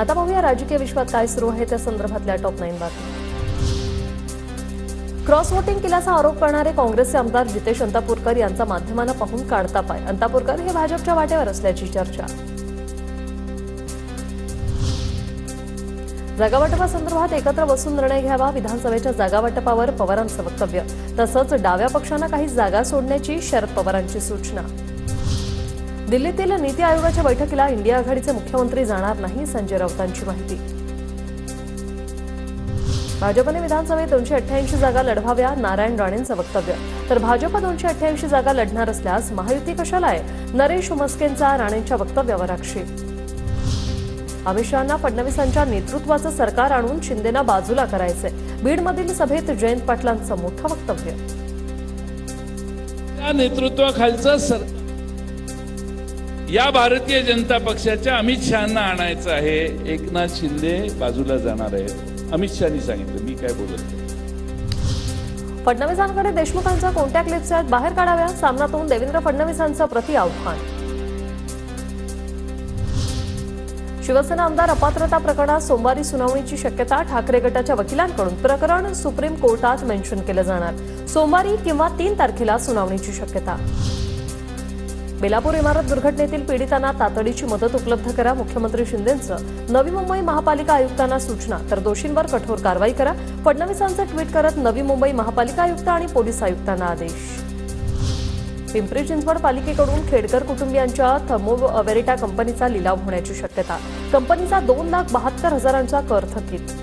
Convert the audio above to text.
आता पाहूया राजकीय विश्वात काय सुरू आहे त्या संदर्भातल्या टॉप 9 बातम्या। क्रॉस वोटिंग केल्याचा आरोप करणारे काँग्रेसचे आमदार जितेश अंतापूरकर यांचा माध्यमांना पाहून काढता पाय। अंतापूरकर हे भाजपच्या वाटेवर असल्याची चर्चा। जागावाटपासंदर्भात एकत्र बसून निर्णय घ्यावा, विधानसभेच्या जागावाटपावर पवारांचं वक्तव्य। तसंच डाव्या पक्षांना काही जागा सोडण्याची शरद पवारांची सूचना। दिल्लीतील नीती आयोगाच्या बैठकीला इंडिया आघाडीचे मुख्यमंत्री जाणार नाही, संजय राऊतांची माहिती। भाजपने विधानसभेत 288 जागा लढवाव्या, नारायण राणेंचं वक्तव्य। तर भाजप 288 जागा लढणार असल्यास महायुती कशाला आहे, नरेश म्हस्केंचा राणेंच्या वक्तव्यावर आक्षेप। अमित शहांना फडणवीसांच्या नेतृत्वाचं सरकार आणून शिंदेना बाजूला करायचंय, बीडमधील सभेत जयंत पाटलांचं मोठं वक्तव्य। या नेतृत्वाखालचं या भारतीय जनता पक्षाच्या अमित शहांना आणायचं आहे, एकनाथ शिंदे बाजूला जाणार आहेत, अमित शहांनी सांगितलं, मी काय बोलत नाही। फडणवीसांकडे देशमुखांच्या कोणत्या क्लिप्स आहेत, बाहेर काढाव्या, सामनातून देवेंद्र फडणवीसांचं प्रति आव्हान। शिवसेना आमदार अपात्रता प्रकरणात सोमवारी सुनावणीची शक्यता, ठाकरे गटाच्या वकिलांकडून प्रकरण सुप्रीम कोर्टात मेन्शन केलं जाणार, सोमवारी किंवा 3 तारखेला सुनावणीची शक्यता। बेलापूर इमारत दुर्घटनेतील पीडितांना तातडीची मदत उपलब्ध करा, मुख्यमंत्री शिंदेंचं नवी मुंबई महापालिका आयुक्तांना सूचना। तर दोषींवर कठोर कारवाई करा, फडणवीसांचं ट्विट करत नवी मुंबई महापालिका आयुक्त आणि पोलीस आयुक्तांना आदेश। पिंपरी चिंचवड पालिकेकडून खेडकर कुटुंबियांच्या थर्मोवेरिटा कंपनीचा लिलाव होण्याची शक्यता, कंपनीचा 2,72,000 कर थकीत।